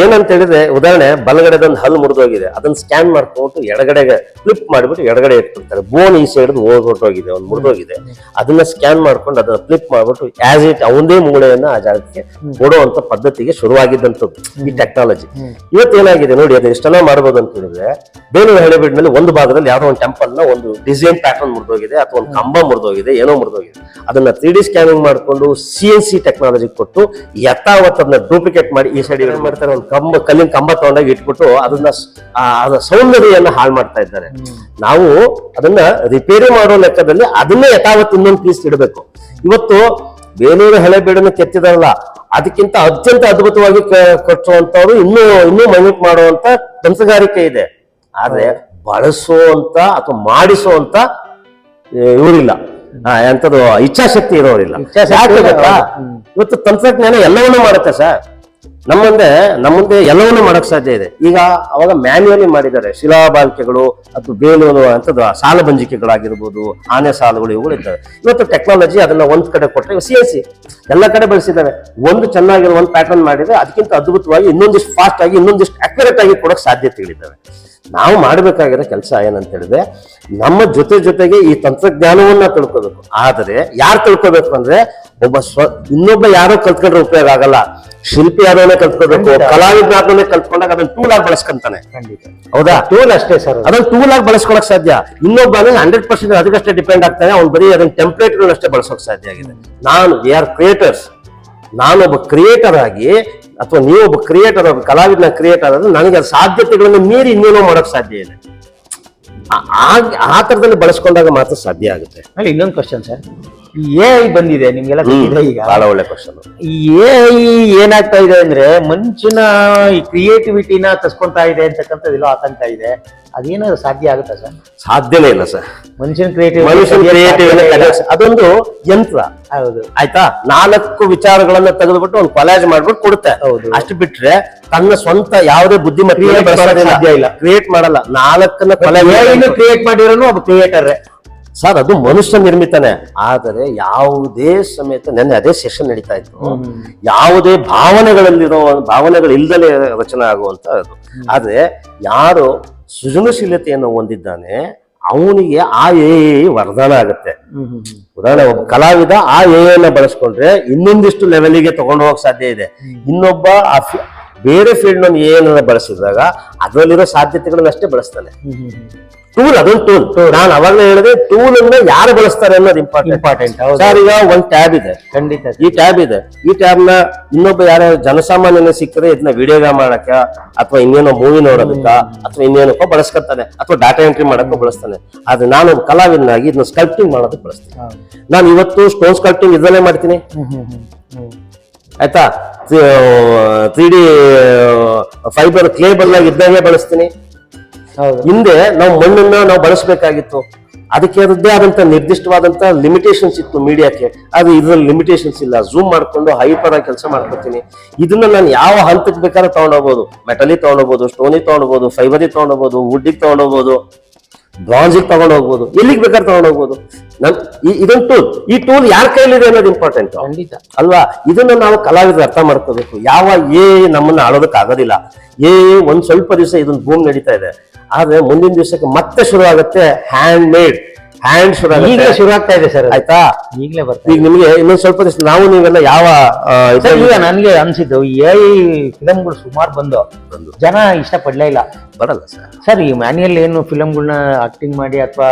ಏನಂತ ಹೇಳಿದ್ರೆ, ಉದಾಹರಣೆ ಬಲಗಡೆದೊಂದು ಹಲ್ಲು ಮುರಿದೋಗಿದೆ, ಅದನ್ನ ಸ್ಕ್ಯಾನ್ ಮಾಡ್ಕೊಂಡು ಎಡಗಡೆಗೆ ಫ್ಲಿಪ್ ಮಾಡಿಬಿಟ್ಟು ಎಡಗಡೆ ಇಟ್ಬಿಡ್ತಾರೆ. ಬೋನ್ ಈ ಸೈಡ್ ಹೊರಟೋಗಿದೆ, ಒಂದು ಮುರಿದೋಗಿದೆ, ಅದನ್ನ ಸ್ಕ್ಯಾನ್ ಮಾಡ್ಕೊಂಡು ಅದನ್ನ ಫ್ಲಿಪ್ ಮಾಡ್ಬಿಟ್ಟು ಆಸ್ ಇಟ್ ಅವನದೇ ಮೂಳೆಯನ್ನ ಆ ಜಾಗಕ್ಕೆ ಕೊಡುವಂತ ಪದ್ಧತಿಗೆ ಶುರುವಾಗಿದ್ದಂಥದ್ದು ಈ ಟೆಕ್ನಾಲಜಿ. ಇವತ್ತೇನಾಗಿದೆ ನೋಡಿ, ಅದನ್ನ ಎಷ್ಟೆಲ್ಲ ಮಾಡ್ಬೋದು ಅಂತ ಹೇಳಿದ್ರೆ, ಬೇಲೂರು ಹಳೆಬೀಡಿನಲ್ಲಿ ಒಂದು ಭಾಗದಲ್ಲಿ ಯಾವ್ದೋ ಒಂದು ಟೆಂಪಲ್ ನ ಒಂದು ಡಿಸೈನ್ ಪ್ಯಾಟರ್ನ್ ಮುರಿದೋಗಿದೆ, ಅಥವಾ ಒಂದು ಕಂಬ ಮುರಿದೋಗಿದೆ, ಏನೋ ಮುರಿದೋಗಿದೆ. ಅದನ್ನ 3D ಸ್ಕ್ಯಾನಿಂಗ್ ಮಾಡ್ಕೊಂಡು CNC ಟೆಕ್ನಾಲಜಿ ಕೊಟ್ಟು ಯಥಾವತ್ ಅದನ್ನ ಡೂಪ್ಲಿಕೇಟ್ ಮಾಡಿ ಈ ಸೈಡ್ ಮಾಡ್ತಾರೆ. ಒಂದು ಕಲ್ಲಿನ ಕಂಬ ತಗೊಂಡಾಗ ಇಟ್ಬಿಟ್ಟು ಅದನ್ನ ಸೌಂದರ್ಯನ ಹಾಳು ಮಾಡ್ತಾ ಇದ್ದಾರೆ. ನಾವು ಅದನ್ನ ರಿಪೇರಿ ಮಾಡೋ ಲೆಕ್ಕದಲ್ಲಿ ಅದನ್ನೇ ಯಥಾವತ್ ಇನ್ನೊಂದು ಪೀಸ್ ಇಡಬೇಕು. ಇವತ್ತು ಬೇಲೂರು ಹಳೆಬೀಡನ್ನು ಕೆತ್ತಿದಾರಲ್ಲ, ಅದಕ್ಕಿಂತ ಅತ್ಯಂತ ಅದ್ಭುತವಾಗಿ ಕಟ್ಟುವಂತವ್ರು ಇನ್ನೂ ಮೈನ್ಯೂಟ್ ಮಾಡುವಂತ ತಂತ್ರಗಾರಿಕೆ ಇದೆ. ಆದ್ರೆ ಬಳಸುವಂತ ಅಥವಾ ಮಾಡಿಸುವಂತ ಇವರಿಲ್ಲ, ಎಂತದು ಇಚ್ಛಾಶಕ್ತಿ ಇರೋರಿಲ್ಲ. ಇವತ್ತು ತಂತ್ರಜ್ಞಾನ ಎಲ್ಲವನ್ನೂ ಮಾಡುತ್ತೆ ಸರ್. ನಮ್ಮ ಮುಂದೆ ಎಲ್ಲವನ್ನೂ ಮಾಡಕ್ ಸಾಧ್ಯ ಇದೆ. ಈಗ ಅವಾಗ ಮ್ಯಾನ್ಯುಯಲಿ ಮಾಡಿದ್ದಾರೆ, ಶಿಲಾಬಾಲಿಕೆಗಳು ಅಥವಾ ಬೇಲೂರು ಅಂತದ್ದು ಸಾಲಬಂಜಿಕೆಗಳಾಗಿರ್ಬೋದು, ಆನೆ ಸಾಲುಗಳು, ಇವುಗಳು ಇದ್ದಾವೆ. ಇವತ್ತು ಟೆಕ್ನಾಲಜಿ ಅದನ್ನ ಒಂದ್ ಕಡೆ ಕೊಟ್ಟರೆ CNC ಎಲ್ಲ ಕಡೆ ಬಳಸಿದ್ದಾರೆ. ಒಂದು ಚೆನ್ನಾಗಿರೋ ಒಂದು ಪ್ಯಾಟರ್ನ್ ಮಾಡಿದ್ರೆ ಅದಕ್ಕಿಂತ ಅದ್ಭುತವಾಗಿ ಇನ್ನೊಂದಿಷ್ಟು ಫಾಸ್ಟ್ ಆಗಿ, ಇನ್ನೊಂದಿಷ್ಟು ಅಕ್ಯುರೇಟ್ ಆಗಿ ಕೊಡೋಕೆ ಸಾಧ್ಯತೆಗಳಿದ್ದಾವೆ. ನಾವು ಮಾಡಬೇಕಾಗಿರೋ ಕೆಲಸ ಏನಂತ ಹೇಳಿದ್ರೆ, ನಮ್ಮ ಜೊತೆಗೆ ಈ ತಂತ್ರಜ್ಞಾನವನ್ನ ತಿಳ್ಕೋಬೇಕು. ಆದರೆ ಯಾರು ತಿಳ್ಕೋಬೇಕು ಅಂದ್ರೆ, ಇನ್ನೊಬ್ಬ ಯಾರೋ ಕಲ್ತ್ಕೊಂಡ್ರೆ ಉಪಯೋಗ ಆಗಲ್ಲ. ಶಿಲ್ಪಿ ಯಾರೋನೇ ಕಲ್ತ್ಕೋಬೇಕು, ಕಲಾವಿದನೇ ಕಲ್ತ್ಕೊಂಡಾಗ ಅದನ್ನ ಟೂಲ್ ಆಗಿ ಬಳಸ್ಕೊಂತಾನೆ. ಹೌದಾ? ಟೂಲ್ ಅಷ್ಟೇ ಸರ್, ಅದನ್ನ ಟೂಲ್ ಆಗಿ ಬಳಸ್ಕೊಳಕ್ ಸಾಧ್ಯ. ಇನ್ನೊಬ್ಬ 100% ಅದಕ್ಕಷ್ಟೇ ಡಿಪೆಂಡ್ ಆಗ್ತಾನೆ. ಅವ್ನು ಬರೀ ಅದನ್ನ ಟೆಂಪ್ಲೇಟ್ಗಳನ್ನಷ್ಟೇ ಬಳಸೋಕ್ ಸಾಧ್ಯ ಆಗಿದೆ. We are creators. ನಾನೊಬ್ಬ ಕ್ರಿಯೇಟರ್ ಆಗಿ, ಅಥವಾ ನೀವೊಬ್ಬ ಕ್ರಿಯೇಟರ್, ಒಬ್ಬ ಕಲಾವಿದನ ಕ್ರಿಯೇಟರ್ ಆದ್ರೆ ನನಗೆ ಸಾಧ್ಯತೆಗಳನ್ನು ಮೀರಿ ಇನ್ನೇನೋ ಮಾಡೋಕ್ ಸಾಧ್ಯ ಇದೆ. ಆ ತರದಲ್ಲಿ ಬಳಸ್ಕೊಂಡಾಗ ಮಾತ್ರ ಸಾಧ್ಯ ಆಗುತ್ತೆ. ಇನ್ನೊಂದು ಕ್ವಶನ್ ಸರ್, ಈ AI ಬಂದಿದೆ, ನಿಮ್ಗೆಲ್ಲ ಗೊತ್ತಿದೆ. ಈಗ ಬಹಳ ಒಳ್ಳೆ ಕ್ವಶನ್. ಈ AI ಏನಾಗ್ತಾ ಇದೆ ಅಂದ್ರೆ, ಮನುಷ್ಯನ ಈ ಕ್ರಿಯೇಟಿವಿಟಿನ ತಸ್ಕೊಂತಾ ಇದೆ ಅಂತಕ್ಕಂಥದ್ದೆಲ್ಲೋ ಆತಂಕ ಇದೆ. ಅದೇನಾದ್ರು ಸಾಧ್ಯ ಆಗುತ್ತಾ ಸರ್? ಸಾಧ್ಯನೇ ಇಲ್ಲ ಸರ್. ಮನುಷ್ಯನ ಕ್ರಿಯೇಟಿವ್ ಅದೊಂದು ಯಂತ್ರ. ಹೌದು, ಆಯ್ತಾ? 4 ವಿಚಾರಗಳನ್ನ ತೆಗೆದುಬಿಟ್ಟು ಒಂದು ಕೊಲಾಜ್ ಮಾಡ್ಬಿಟ್ಟು ಕೊಡುತ್ತೆ. ಅಷ್ಟು ಬಿಟ್ರೆ ತನ್ನ ಸ್ವಂತ ಯಾವುದೇ ಬುದ್ಧಿಮತ್ತೆ ಸಾಧ್ಯ ಇಲ್ಲ, ಕ್ರಿಯೇಟ್ ಮಾಡಲ್ಲ. 4ನ್ನ ಕ್ರಿಯೇಟ್ ಮಾಡಿರೋನು ಒಬ್ಬ ಕ್ರಿಯೇಟರ್ ಸರ್. ಅದು ಮನುಷ್ಯ ನಿರ್ಮಿತನೇ. ಆದರೆ ಯಾವುದೇ ಸಮೇತ ನೆನ್ನೆ ಅದೇ ಸೆಷನ್ ನಡೀತಾ ಇತ್ತು, ಯಾವುದೇ ಭಾವನೆಗಳಿಲ್ದಲೇ ರಚನೆ ಆಗುವಂತ ಅದು. ಆದ್ರೆ ಯಾರು ಸೃಜನಶೀಲತೆಯನ್ನು ಹೊಂದಿದ್ದಾನೆ ಅವನಿಗೆ ಆ AI ವರದಾನ ಆಗುತ್ತೆ. ಉದಾಹರಣೆ, ಒಬ್ಬ ಕಲಾವಿದ ಆ AI ಬಳಸ್ಕೊಂಡ್ರೆ ಇನ್ನೊಂದಿಷ್ಟು ಲೆವೆಲ್ಗೆ ತಗೊಂಡು ಹೋಗಕ್ ಸಾಧ್ಯ ಇದೆ. ಇನ್ನೊಬ್ಬ ಬೇರೆ ಫೀಲ್ಡ್ ನಲ್ಲಿ ಏನಾರ ಬಳಸಿದಾಗ ಅದರಲ್ಲಿರೋ ಸಾಧ್ಯತೆಗಳನ್ನಷ್ಟೇ ಬಳಸ್ತಾನೆ. ಟೂಲ್ ಅದೊಂದು ಟೂಲ್. ನಾನು ಅವಾಗಲೇ ಹೇಳಿದೆ, ಟೂಲ್ ಅನ್ನ ಯಾರು ಬಳಸ್ತಾರೆ ಅನ್ನೋದು ಇಂಪಾರ್ಟೆಂಟ್. ಸರ್, ಈಗ ಒಂದು ಟ್ಯಾಬ್ ಇದೆ, ಖಂಡಿತ ಈ ಟ್ಯಾಬ್ ಇದೆ, ಈ ಟ್ಯಾಬ್ ನ ಇನ್ನೊಬ್ಬ ಯಾರೋ ಜನಸಾಮಾನ್ಯನ ಸಿಕ್ಕರೆ ಇದನ್ನ ವಿಡಿಯೋಗ್ರಾಮ್ ಮಾಡಕ್ಕ ಅಥವಾ ಇನ್ನೇನೋ ಮೂವಿ ನೋಡೋದಕ್ಕ ಅಥವಾ ಇನ್ನೇನಕ್ಕೋ ಬಳಸ್ಕೊತಾನೆ, ಅಥವಾ ಡಾಟಾ ಎಂಟ್ರಿ ಮಾಡಕ್ಕೋ ಬಳಸ್ತಾನೆ. ಆದ್ರೆ ನಾನು ಕಲಾವಿದನಾಗಿ ಇದನ್ನ ಸ್ಕಲ್ಪ್ಟಿಂಗ್ ಮಾಡೋದಕ್ಕೆ ಬಳಸ್ತೀನಿ. ನಾನು ಇವತ್ತು ಸ್ಟೋನ್ ಸ್ಕಲ್ಪ್ಟಿಂಗ್ ಇದರಲ್ಲೇ ಮಾಡ್ತೀನಿ, ಆಯ್ತಾ. 3D ಫೈಬರ್ ಕ್ಲೇ ಬದಲಾಗಿ ಇದ್ದಂಗೆ ಬಳಸ್ತೀನಿ. ಹಿಂದೆ ನಾವು ಮಣ್ಣನ್ನ ನಾವು ಬಳಸಬೇಕಾಗಿತ್ತು, ಅದಕ್ಕೆ ಅದರದ್ದೇ ಆದಂತ ನಿರ್ದಿಷ್ಟವಾದಂತ ಲಿಮಿಟೇಷನ್ಸ್ ಇತ್ತು ಮೀಡಿಯಾಕ್ಕೆ. ಅದು ಇದ್ರಲ್ಲಿ ಲಿಮಿಟೇಷನ್ಸ್ ಇಲ್ಲ. ಝೂಮ್ ಮಾಡ್ಕೊಂಡು ಹೈಪರ್ ಆಗಿ ಕೆಲಸ ಮಾಡ್ಕೊತೀನಿ. ಇದನ್ನ ನಾನು ಯಾವ ಹಂತಕ್ಕೆ ಬೇಕಾದ್ರೆ ತಗೊಂಡೋಗ್ಬೋದು. ಮೆಟಲಿಗೆ ತಗೊಂಡೋಗ್ಬೋದು, ಸ್ಟೋನಿಗೆ ತಗೊಂಡೋಗ್ಬೋದು, ಫೈಬರಿಗೆ ತಗೊಂಡೋಗ್ಬೋದು, ವುಡ್ಡಿಗೆ ತಗೊಂಡೋಗ್ಬೋದು, ಬ್ರಾನ್ಸಿಗೆ ತಗೊಂಡು ಹೋಗ್ಬೋದು, ಎಲ್ಲಿಗೆ ಬೇಕಾದ್ರೆ ತಗೊಂಡು ಹೋಗ್ಬೋದು. ಇದೊಂದು ಟೂಲ್. ಈ ಟೂಲ್ ಯಾರ ಕೈಲಿದೆ ಅನ್ನೋದು ಇಂಪಾರ್ಟೆಂಟ್ ಅಲ್ವಾ. ಇದನ್ನ ನಾವು ಕಲಾವಿದರು ಅರ್ಥ ಮಾಡ್ಕೋಬೇಕು. ಯಾವ ನಮ್ಮನ್ನ ಆಳೋದಕ್ಕೆ ಆಗೋದಿಲ್ಲ. ಒಂದ್ ಸ್ವಲ್ಪ ದಿವಸ ಇದೊಂದು ಬೂಮ್ ನಡೀತಾ ಇದೆ, ಆದ್ರೆ ಮುಂದಿನ ದಿವಸಕ್ಕೆ ಮತ್ತೆ ಶುರು ಆಗುತ್ತೆ ಹ್ಯಾಂಡ್ ಮೇಡ್. ಶುರು ಆಗ್ತಾ ಇದೆ ಸರ್, ಆಯ್ತಾ. ಈಗಲೇ ಬರ್ತದೆ. ಈಗ ನಿಮ್ಗೆ ಇನ್ನೊಂದ್ ಸ್ವಲ್ಪ ದಿವಸ ನಾವು ನೀವೆಲ್ಲ ಯಾವ ಈಗ ನನ್ಗೆ ಅನ್ಸಿದ್ದು AI ಫಿಲಮ್ಗಳು ಸುಮಾರು ಬಂದು ಜನ ಇಷ್ಟ ಪಡ್ಲೇ ಇಲ್ಲ, ಬರಲ್ಲ ಸರ್. ಈ ಮ್ಯಾನ್ಯಲ್ ಏನು ಫಿಲಮ್ಗಳನ್ನ ಆಕ್ಟಿಂಗ್ ಮಾಡಿ ಅಥವಾ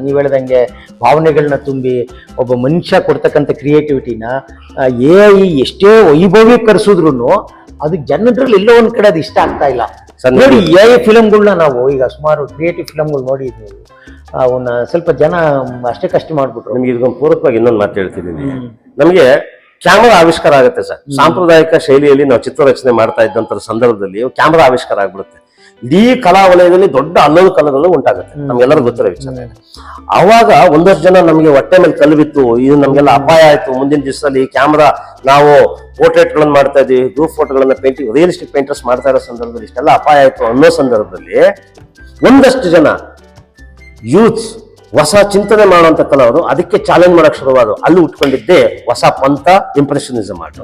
ನೀವ್ ಹೇಳ್ದಂಗೆ ಭಾವನೆಗಳನ್ನ ತುಂಬಿ ಒಬ್ಬ ಮನುಷ್ಯ ಕೊಡ್ತಕ್ಕಂಥ ಕ್ರಿಯೇಟಿವಿಟಿನ AI ಎಷ್ಟೇ ವೈಭವೀಕರಿಸಿದ್ರು ಅದು ಜನರಲ್ಲಿ ಎಲ್ಲೋ ಒಂದ್ ಕಡೆ ಅದು ಇಷ್ಟ ಆಗ್ತಾ ಇಲ್ಲ. ನೋಡಿ, AI ಫಿಲಮ್ಗಳನ್ನ ನಾವು ಈಗ ಸುಮಾರು ಕ್ರಿಯೇಟಿವ್ ಫಿಲಮ್ಗಳು ನೋಡಿದ್ವಿ, ಅವನ್ನ ಸ್ವಲ್ಪ ಜನ ಅಷ್ಟೇ ಕಷ್ಟ ಮಾಡ್ಬಿಟ್ರು. ನಿಮ್ಗೆ ಇದೊಂದು ಪೂರಕವಾಗಿ ಇನ್ನೊಂದು ಮಾತು ಹೇಳ್ತಿದ್ದೀನಿ. ನಮಗೆ ಕ್ಯಾಮರಾ ಆವಿಷ್ಕಾರ ಆಗುತ್ತೆ ಸರ್. ಸಾಂಪ್ರದಾಯಿಕ ಶೈಲಿಯಲ್ಲಿ ನಾವು ಚಿತ್ರರಚನೆ ಮಾಡ್ತಾ ಇದ್ದಂತ ಸಂದರ್ಭದಲ್ಲಿ ಕ್ಯಾಮರಾ ಆವಿಷ್ಕಾರ ಆಗ್ಬಿಡುತ್ತೆ. ಇಡೀ ಕಲಾ ವಲಯದಲ್ಲಿ ದೊಡ್ಡ ಅಲ್ಲೋಲ ಕಲಗಳು ಉಂಟಾಗುತ್ತೆ, ನಮ್ಗೆಲ್ಲರೂ ಗೊತ್ತಿರೋ ವಿಚಾರ. ಅವಾಗ ಒಂದಷ್ಟು ಜನ ನಮಗೆ ಹೊಟ್ಟೆ ಮೇಲೆ ಕಲ್ಲು ಬಿತ್ತು, ಇದು ನಮ್ಗೆಲ್ಲ ಅಪಾಯ ಆಯ್ತು. ಮುಂದಿನ ದಿವಸದಲ್ಲಿ ಕ್ಯಾಮ್ರಾ ನಾವು ಪೋರ್ಟ್ರೇಟ್ ಗಳನ್ನ ಮಾಡ್ತಾ ಇದೀವಿ, ಗ್ರೂಪ್ ಫೋಟೋಗಳನ್ನ ಪೇಂಟಿಂಗ್ ರಿಯಲಿಸ್ಟಿಕ್ ಪೇಂಟರ್ಸ್ ಮಾಡ್ತಾ ಇರೋ ಸಂದರ್ಭದಲ್ಲಿ ಇಷ್ಟೆಲ್ಲ ಅಪಾಯ ಆಯ್ತು ಅನ್ನೋ ಸಂದರ್ಭದಲ್ಲಿ ಒಂದಷ್ಟು ಜನ ಯೂತ್ಸ್ ಹೊಸ ಚಿಂತನೆ ಮಾಡುವಂತ ಕಲಾವಿದರು ಅದಕ್ಕೆ ಚಾಲೆಂಜ್ ಮಾಡಕ್ ಶುರುವಾದ್ರು. ಅಲ್ಲಿ ಉಟ್ಕೊಂಡಿದ್ದೆ ಹೊಸ ಪಂಥ ಇಂಪ್ರೆಷನಿಸಮ್ ಆಟ.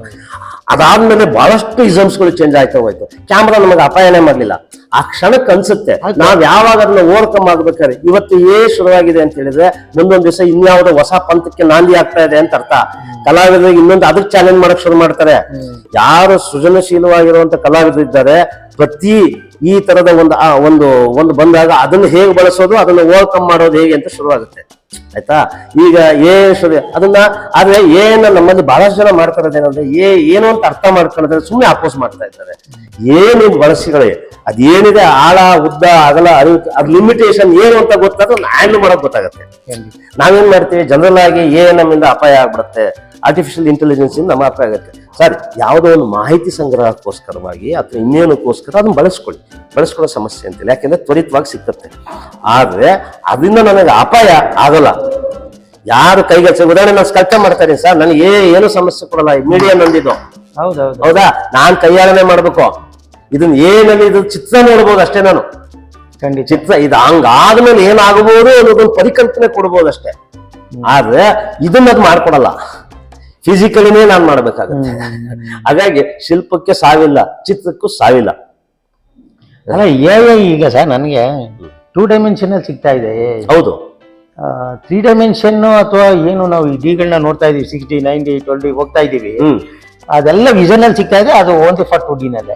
ಅದಾದ್ಮೇಲೆ ಬಹಳಷ್ಟು ಇಸಮ್ಸ್ಗಳು ಚೇಂಜ್ ಆಯ್ತಾ ಹೋಯ್ತು. ಕ್ಯಾಮ್ರಾ ನಮಗೆ ಅಪಾಯನೇ ಮಾಡ್ಲಿಲ್ಲ. ಆ ಕ್ಷಣಕ್ಕೆ ಅನ್ಸುತ್ತೆ ನಾವ್ ಯಾವಾಗ ಅದನ್ನ ಓವರ್ಕಮ್ ಆಗ್ಬೇಕಾದ್ರೆ ಇವತ್ತು ಶುರುವಾಗಿದೆ ಅಂತ ಹೇಳಿದ್ರೆ ಮುಂದೊಂದ್ ದಿವಸ ಇನ್ಯಾವುದೋ ಹೊಸ ಪಂಥಕ್ಕೆ ನಾಂದಿ ಆಗ್ತಾ ಇದೆ ಅಂತ ಅರ್ಥ. ಕಲಾವಿದರಿಗೆ ಇನ್ನೊಂದು ಅದಕ್ಕೆ ಚಾಲೆಂಜ್ ಮಾಡಕ್ ಶುರು ಮಾಡ್ತಾರೆ. ಯಾರು ಸೃಜನಶೀಲವಾಗಿರುವಂತ ಕಲಾವಿದರು ಇದ್ದಾರೆ, ಪ್ರತಿ ಈ ತರದ ಒಂದು ಬಂದಾಗ ಅದನ್ನ ಹೇಗೆ ಬಳಸೋದು, ಅದನ್ನ ಓವರ್ಕಮ್ ಮಾಡೋದು ಹೇಗೆ ಅಂತ ಶುರುವಾಗುತ್ತೆ, ಆಯ್ತಾ. ಈಗ ಅದನ್ನ ಆದ್ರೆ ನಮ್ಮಲ್ಲಿ ಬಹಳಷ್ಟು ಜನ ಮಾಡ್ತಾ ಇರೋದೇನಂದ್ರೆ ಏನು ಅಂತ ಅರ್ಥ ಮಾಡ್ಕೊಳ್ಳೋದ್ರೆ ಸುಮ್ಮನೆ ಅಪೋಸ್ ಮಾಡ್ತಾ ಇದ್ದಾರೆ. ಏನು ಬಳಸಿಗಳೇ ಅದೇನಿದೆ ಆಳ ಉದ್ದ ಅಗಲ ಅದ್ ಲಿಮಿಟೇಷನ್ ಏನು ಅಂತ ಗೊತ್ತಾದ್ರೆ ಹ್ಯಾಂಡಲ್ ಮಾಡೋಕ್ ಗೊತ್ತಾಗತ್ತೆ. ನಾವೇನ್ ಮಾಡ್ತೀವಿ ಜನರಲ್ ಆಗಿ ನಮ್ಮಿಂದ ಅಪಾಯ ಆಗ್ಬಿಡುತ್ತೆ, ಆರ್ಟಿಫಿಷಿಯಲ್ ಇಂಟೆಲಿಜೆನ್ಸ್ ಇಂದ ನಮ್ಮ ಅಪಾಯ ಆಗುತ್ತೆ. ಸರ್, ಯಾವುದೋ ಒಂದು ಮಾಹಿತಿ ಸಂಗ್ರಹಕ್ಕೋಸ್ಕರವಾಗಿ ಅಥವಾ ಇನ್ನೇನಕ್ಕೋಸ್ಕರ ಅದನ್ನ ಬಳಸ್ಕೊಳ್ಳೋ ಸಮಸ್ಯೆ ಅಂತಿಲ್ಲ, ಯಾಕೆಂದ್ರೆ ತ್ವರಿತವಾಗಿ ಸಿಕ್ಕತ್ತೆ. ಆದ್ರೆ ಅದರಿಂದ ನನಗೆ ಅಪಾಯ ಆಗಲ್ಲ. ಯಾರು ಕೈಗೆ ಉದಾಹರಣೆ ನಾನು ಸ್ಕಲ್ಪ್ಚರ್ ಮಾಡ್ತಾ ಇದೀನಿ ಸರ್, ನನಗೆ ಏನು ಸಮಸ್ಯೆ ಕೊಡಲ್ಲ. ಮೀಡಿಯಾ ನಂದಿದ್ದು ಹೌದಾ, ನಾನ್ ಕೈಯಾರನೆ ಮಾಡ್ಬೇಕು. ಇದನ್ನ ಏನಲ್ಲಿ ಇದು ಚಿತ್ರ ನೋಡ್ಬೋದು ಅಷ್ಟೇ. ನಾನು ಚಿತ್ರ ಇದು ಹಂಗಾದ್ಮೇಲೆ ಏನಾಗಬಹುದು ಅನ್ನೋದೊಂದು ಪರಿಕಲ್ಪನೆ ಕೊಡ್ಬೋದು ಅಷ್ಟೇ. ಆದ್ರೆ ಇದನ್ನ ಅದು ಮಾಡ್ಕೊಡಲ್ಲ, ಫಿಸಿಕಲಿನೇ ನಾನ್ ಮಾಡ್ಬೇಕಾಗುತ್ತೆ. ಹಾಗಾಗಿ ಶಿಲ್ಪಕ್ಕೆ ಸಾವಿಲ್ಲ, ಚಿತ್ರಕ್ಕೂ ಸಾವಿಲ್ಲ. ಅಲ್ಲ, AI ಈಗ ಸರ್ ನನಗೆ 2 ಡೈಮೆನ್ಷನ್ ಸಿಗ್ತಾ ಇದೆ. ಹೌದು, 3 ಡೈಮೆನ್ಷನ್ ಅಥವಾ ಏನು ನಾವು ಈ ಡಿಗಳನ್ನ ನೋಡ್ತಾ ಇದೀವಿ, 60, 90, 20 ಹೋಗ್ತಾ ಇದೀವಿ, ಅದೆಲ್ಲ ವಿಷನ್ ಅಲ್ಲಿ ಸಿಗ್ತಾ ಇದೆ. ಅದು ಓನ್ಲಿ ಫಾರ್ 2D ನಲ್ಲೇ.